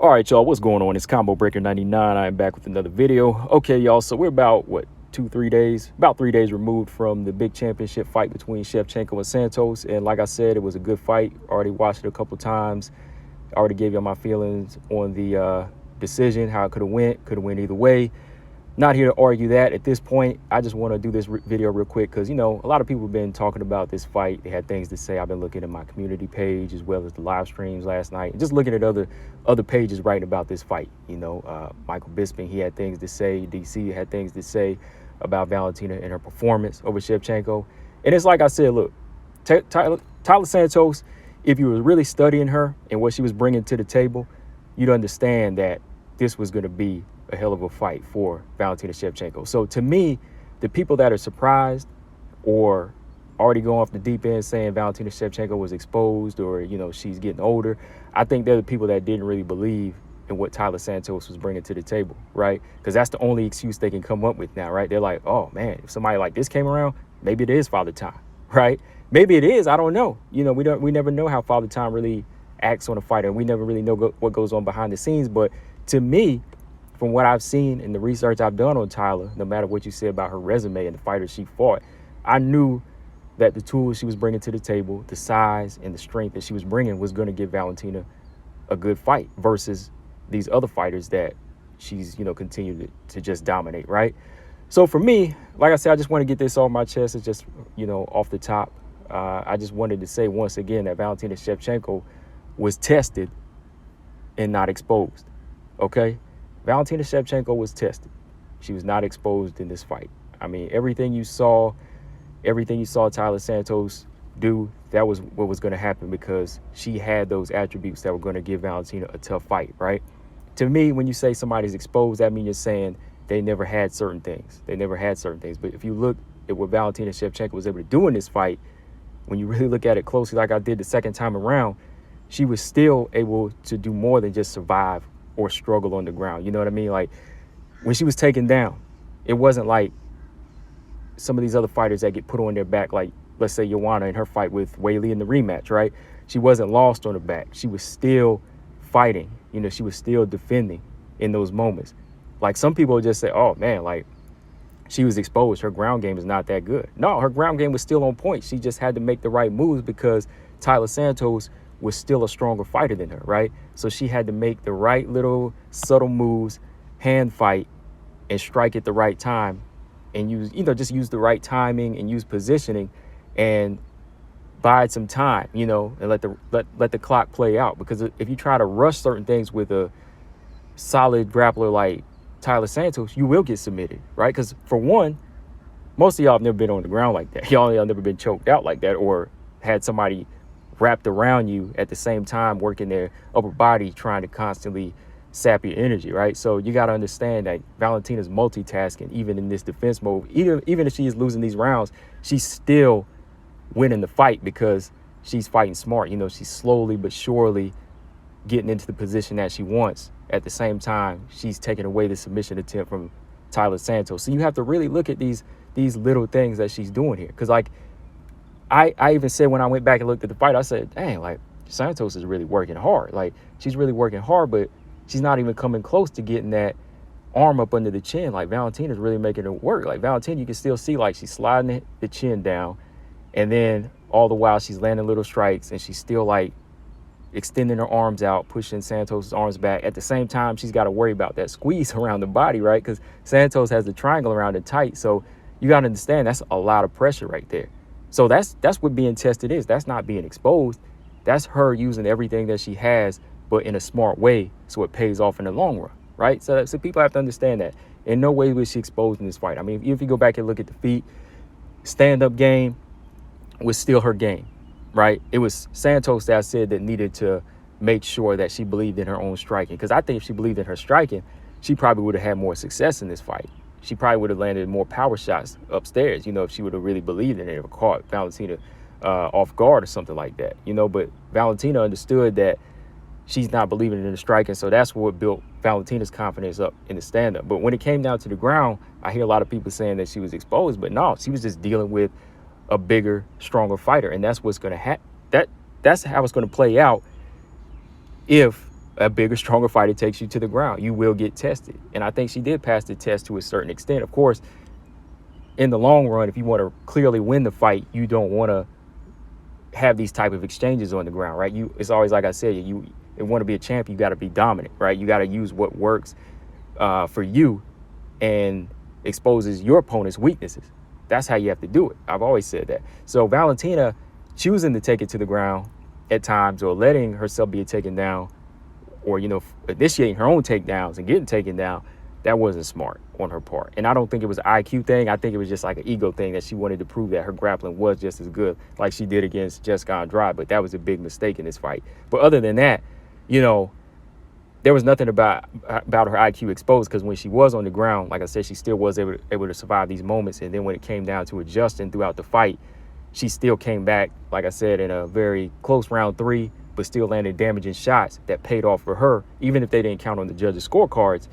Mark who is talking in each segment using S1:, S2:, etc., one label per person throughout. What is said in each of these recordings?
S1: All right, y'all, what's going on? It's Combo Breaker 99. I am back with another video. Okay, y'all, so we're about, what, 3 days? About 3 days removed from the big championship fight between Shevchenko and Santos. And like I said, it was a good fight. Already watched it a couple times. I already gave y'all my feelings on the decision, how it could have went either way. Not here to argue that at this point. I just want to do this video real quick because, you know, a lot of people have been talking about this fight. They had things to say. I've been looking at my community page as well as the live streams last night, and just looking at other pages writing about this fight. You know, Michael Bisping, he had things to say. DC had things to say about Valentina and her performance over Shevchenko. And it's like I said, look, Tyler Santos, if you were really studying her and what she was bringing to the table, you'd understand that this was going to be a hell of a fight for Valentina Shevchenko. So to me, the people that are surprised or already going off the deep end saying Valentina Shevchenko was exposed or, you know, she's getting older, I think they're the people that didn't really believe in what Tyler Santos was bringing to the table, right? Because that's the only excuse they can come up with now, right? They're like, oh, man, if somebody like this came around, maybe it is Father Time, right? Maybe it is. I don't know. You know, we never know how Father Time really acts on a fighter. We never really know what goes on behind the scenes. But to me, from what I've seen and the research I've done on Tyler, no matter what you say about her resume and the fighters she fought, I knew that the tools she was bringing to the table, the size and the strength that she was bringing was going to give Valentina a good fight versus these other fighters that she's, you know, continued to just dominate, right? So for me, like I said, I just want to get this off my chest. It's just, you know, off the top. I just wanted to say once again that Valentina Shevchenko was tested and not exposed, okay? Valentina Shevchenko was tested. She was not exposed in this fight. I mean, everything you saw Tyler Santos do, that was what was going to happen because she had those attributes that were going to give Valentina a tough fight, right? To me, when you say somebody's exposed, that means you're saying they never had certain things. They never had certain things. But if you look at what Valentina Shevchenko was able to do in this fight, when you really look at it closely like I did the second time around, she was still able to do more than just survive or struggle on the ground. You know what I mean? Like, when she was taken down, it wasn't like some of these other fighters that get put on their back, like, let's say, Joanna in her fight with Weili in the rematch, right? She wasn't lost on her back. She was still fighting. You know, she was still defending in those moments. Like, some people just say, oh, man, like, she was exposed. Her ground game is not that good. No, her ground game was still on point. She just had to make the right moves because Tyler Santos was still a stronger fighter than her, right? So she had to make the right little subtle moves, hand fight, and strike at the right time, and use, you know, just use the right timing and use positioning and bide some time, you know, and let the clock play out. Because if you try to rush certain things with a solid grappler like Tyler Santos, you will get submitted, right? Because for one, most of y'all have never been on the ground like that. Y'all have never been choked out like that or had somebody wrapped around you at the same time working their upper body trying to constantly sap your energy, right? So you got to understand that Valentina's multitasking even in this defense mode. Even if she is losing these rounds, she's still winning the fight because she's fighting smart. You know, she's slowly but surely getting into the position that she wants. At the same time, she's taking away the submission attempt from Tyler Santos. So you have to really look at these little things that she's doing here. Because, like, I even said when I went back and looked at the fight, I said, dang, like, Santos is really working hard. Like, she's really working hard, but she's not even coming close to getting that arm up under the chin. Like, Valentina's really making it work. Like, Valentina, you can still see, like, she's sliding the chin down, and then all the while she's landing little strikes, and she's still, like, extending her arms out, pushing Santos' arms back. At the same time, she's got to worry about that squeeze around the body, right? Because Santos has the triangle around it tight. So you got to understand that's a lot of pressure right there. So that's what being tested is. That's not being exposed. That's her using everything that she has, but in a smart way, so it pays off in the long run, right? So people have to understand that. In no way was she exposed in this fight. I mean, if you go back and look at the feet, stand-up game was still her game, right? It was Santos that I said that needed to make sure that she believed in her own striking. Because I think if she believed in her striking, she probably would have had more success in this fight. She probably would have landed more power shots upstairs, you know, if she would have really believed in it or caught Valentina off guard or something like that, you know. But Valentina understood that she's not believing in the striking, so that's what built Valentina's confidence up in the stand-up. But when it came down to the ground, I hear a lot of people saying that she was exposed, but no, she was just dealing with a bigger, stronger fighter, and that's what's going to happen. That's how it's going to play out if a bigger, stronger fighter takes you to the ground. You will get tested. And I think she did pass the test to a certain extent. Of course, in the long run, if you want to clearly win the fight, you don't want to have these type of exchanges on the ground, right? It's always like I said, you want to be a champion, you got to be dominant, right? You got to use what works for you and exposes your opponent's weaknesses. That's how you have to do it. I've always said that. So Valentina choosing to take it to the ground at times, or letting herself be taken down, or, you know, initiating her own takedowns and getting taken down, that wasn't smart on her part. And I don't think it was an IQ thing. I think it was just like an ego thing, that she wanted to prove that her grappling was just as good like she did against Jessica Andrade. But that was a big mistake in this fight. But other than that, you know, there was nothing about her IQ exposed, because when she was on the ground, like I said, she still was able to survive these moments. And then when it came down to adjusting throughout the fight, she still came back, like I said, in a very close round 3, but still landed damaging shots that paid off for her. Even if they didn't count on the judges' scorecards,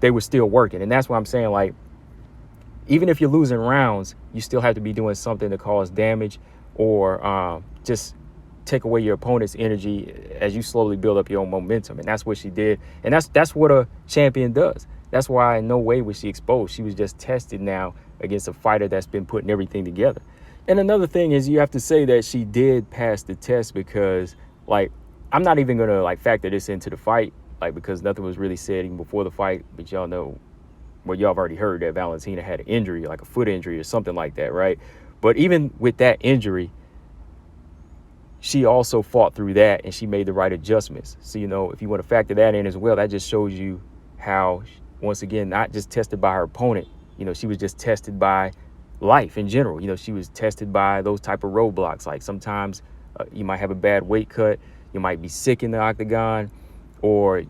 S1: they were still working. And that's why I'm saying, like, even if you're losing rounds, you still have to be doing something to cause damage, or just take away your opponent's energy as you slowly build up your own momentum. And that's what she did. And that's what a champion does. That's why in no way was she exposed. She was just tested now against a fighter that's been putting everything together. And another thing is, you have to say that she did pass the test, because, like, I'm not even going to, like, factor this into the fight, like, because nothing was really said even before the fight. But y'all know, well, y'all have already heard that Valentina had an injury, like a foot injury or something like that, right? But even with that injury, she also fought through that, and she made the right adjustments. So, you know, if you want to factor that in as well, that just shows you how, once again, not just tested by her opponent, you know, she was just tested by life in general. You know, she was tested by those type of roadblocks. Like, sometimes you might have a bad weight cut, you might be sick in the octagon, or,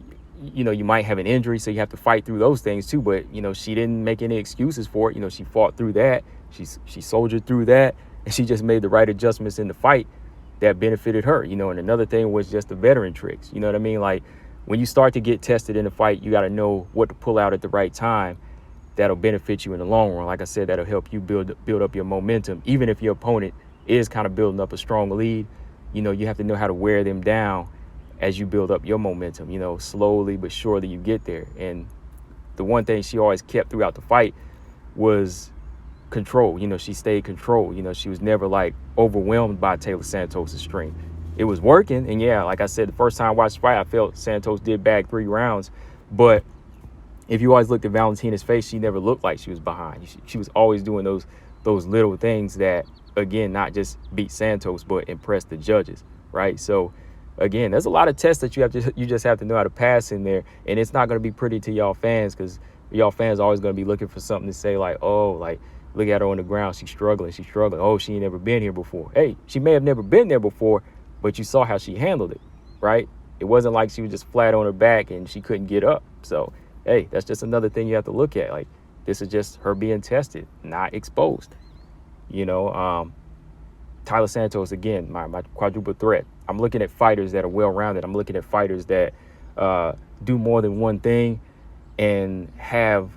S1: you know, you might have an injury, so you have to fight through those things too. But, you know, she didn't make any excuses for it. You know, she fought through that, she soldiered through that, and she just made the right adjustments in the fight that benefited her. You know, and another thing was just the veteran tricks. You know what I mean? Like, when you start to get tested in a fight, you got to know what to pull out at the right time. That'll benefit you in the long run. Like I said, that'll help you build up your momentum. Even if your opponent is kind of building up a strong lead, you know, you have to know how to wear them down as you build up your momentum. You know, slowly but surely you get there. And the one thing she always kept throughout the fight was control. You know, she stayed controlled. You know, she was never, like, overwhelmed by Taylor Santos' strength. It was working. And yeah, like I said, the first time I watched the fight, I felt Santos did bag 3 rounds. But if you always looked at Valentina's face, she never looked like she was behind. She was always doing those little things that, again, not just beat Santos, but impress the judges, right? So, again, there's a lot of tests that you just have to know how to pass in there. And it's not going to be pretty to y'all fans, because y'all fans are always going to be looking for something to say, like, oh, like, look at her on the ground, she's struggling. Oh, she ain't never been here before. Hey, she may have never been there before, but you saw how she handled it, right? It wasn't like she was just flat on her back and she couldn't get up. So, hey, that's just another thing you have to look at. Like, this is just her being tested, not exposed. You know, Tyler Santos, again, my quadruple threat. I'm looking at fighters that are well-rounded. I'm looking at fighters that do more than one thing and have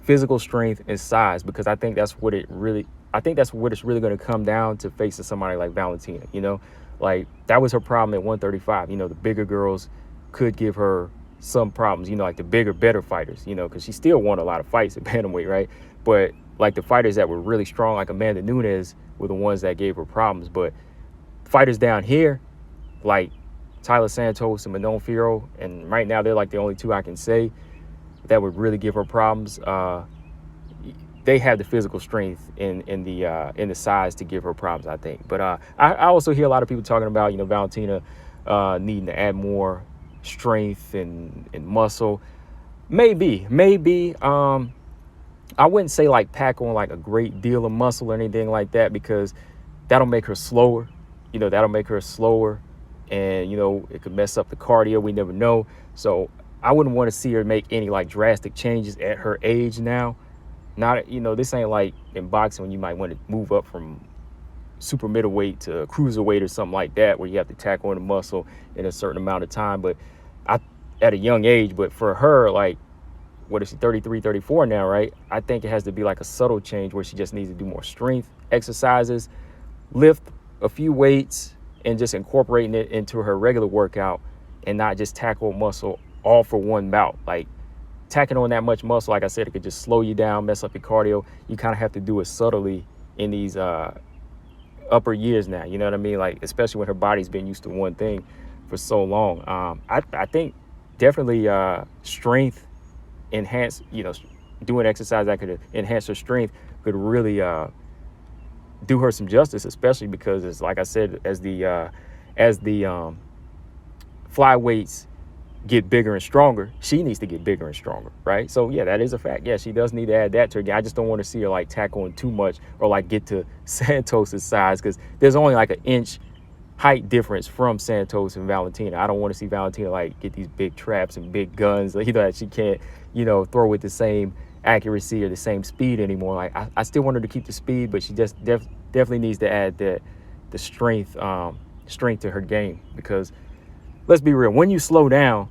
S1: physical strength and size, because I think that's what it's really going to come down to, facing somebody like Valentina. You know, like, that was her problem at 135. You know, the bigger girls could give her some problems, you know, like the bigger, better fighters, you know, because she still won a lot of fights at bantamweight, right? But, like, the fighters that were really strong, like Amanda Nunes, were the ones that gave her problems. But fighters down here, like Tyler Santos and Manon Fiorot, and right now they're like the only two I can say that would really give her problems. They have the physical strength in the size to give her problems, I think. But I also hear a lot of people talking about, you know, Valentina needing to add more strength and muscle. Maybe. I wouldn't say, like, pack on, like, a great deal of muscle or anything like that, because that'll make her slower. You know, and, you know, it could mess up the cardio. We never know. So I wouldn't want to see her make any, like, drastic changes at her age now. Not, you know, this ain't like in boxing when you might want to move up from super middleweight to cruiserweight or something like that, where you have to tack on the muscle in a certain amount of time. But at a young age, but for her, like, what is she, 33, 34 now, right? I think it has to be like a subtle change where she just needs to do more strength exercises, lift a few weights, and just incorporating it into her regular workout, and not just tack on muscle all for one bout. Like, tacking on that much muscle, like I said, it could just slow you down, mess up your cardio. You kind of have to do it subtly in these upper years now. You know what I mean? Like, especially when her body's been used to one thing for so long. I think definitely strength enhance, doing exercise that could enhance her strength could really do her some justice, especially because, it's like I said, as the flyweights get bigger and stronger, she needs to get bigger and stronger, right? So yeah, that is a fact. Yeah, she does need to add that to her game. I just don't want to see her like tack on too much or like get to Santos's size, because there's only like an inch height difference from Santos and Valentina. I don't want to see Valentina like get these big traps and big guns, that she can't, throw with the same accuracy or the same speed anymore. Like, I still want her to keep the speed, but she just definitely needs to add the strength to her game, because let's be real, when you slow down,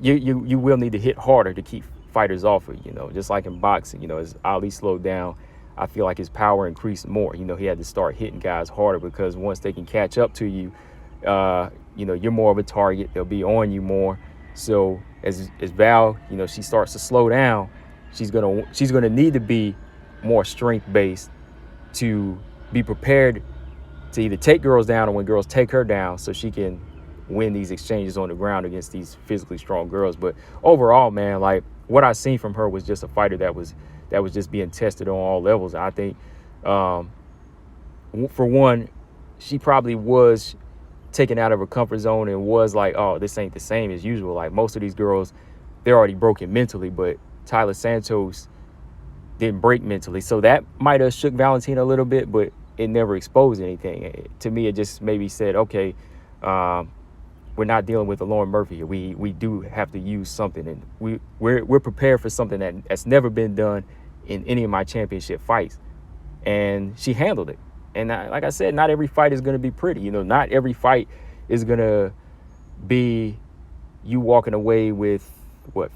S1: you will need to hit harder to keep fighters off of you. Just like in boxing, as Ali slowed down, I feel like his power increased more. He had to start hitting guys harder, because once they can catch up to you, you're more of a target. They'll be on you more. So as Val, she starts to slow down, she's gonna need to be more strength based to be prepared to either take girls down, or when girls take her down, so she can win these exchanges on the ground against these physically strong girls. But overall, man, like, what I seen from her was just a fighter that was just being tested on all levels. I think, for one, she probably was taken out of her comfort zone and was like, oh, this ain't the same as usual. Like, most of these girls, they're already broken mentally, but Tyler Santos didn't break mentally. So that might have shook Valentina a little bit, but it never exposed anything. To me, it just maybe said, okay, we're not dealing with a Lauren Murphy here. We do have to use something, and we're prepared for something that's never been done in any of my championship fights. And she handled it. And like I said, not every fight is going to be pretty. Not every fight is going to be you walking away with what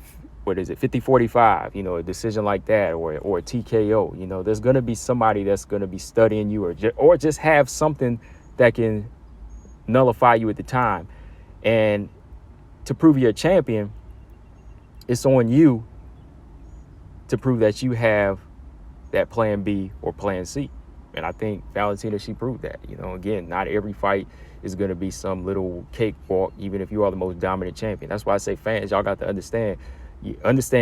S1: is it, 50-45, a decision like that, or a TKO. There's going to be somebody that's going to be studying you, or just have something that can nullify you at the time. And to prove you're a champion, it's on you to prove that you have that plan B or plan C. And I think Valentina, she proved that. Again, not every fight is going to be some little cakewalk, even if you are the most dominant champion. That's why I say, fans, y'all got to understand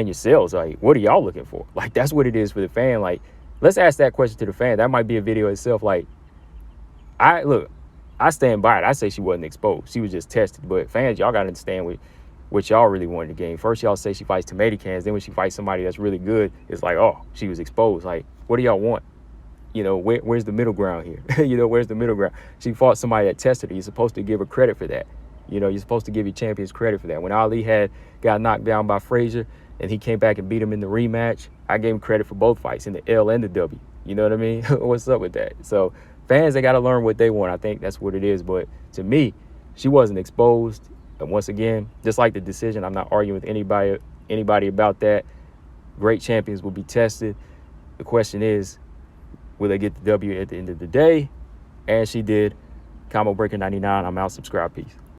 S1: yourselves. Like, what are y'all looking for? Like, that's what it is for the fan. Like, let's ask that question to the fan. That might be a video itself. Like, I stand by it. I say she wasn't exposed. She was just tested. But fans, y'all got to understand what y'all really want in the game. First, y'all say she fights tomato cans. Then when she fights somebody that's really good, it's like, oh, she was exposed. Like, what do y'all want? Where's the middle ground here? Where's the middle ground? She fought somebody that tested her. You're supposed to give her credit for that. You're supposed to give your champions credit for that. When Ali got knocked down by Frazier and he came back and beat him in the rematch, I gave him credit for both fights, in the L and the W. You know what I mean? What's up with that? So fans, they got to learn what they want. I think that's what it is. But to me, she wasn't exposed. And once again, just like the decision, I'm not arguing with anybody about that. Great champions will be tested. The question is, will they get the W at the end of the day? And she did. Combo Breaker 99. I'm out. Subscribe. Peace.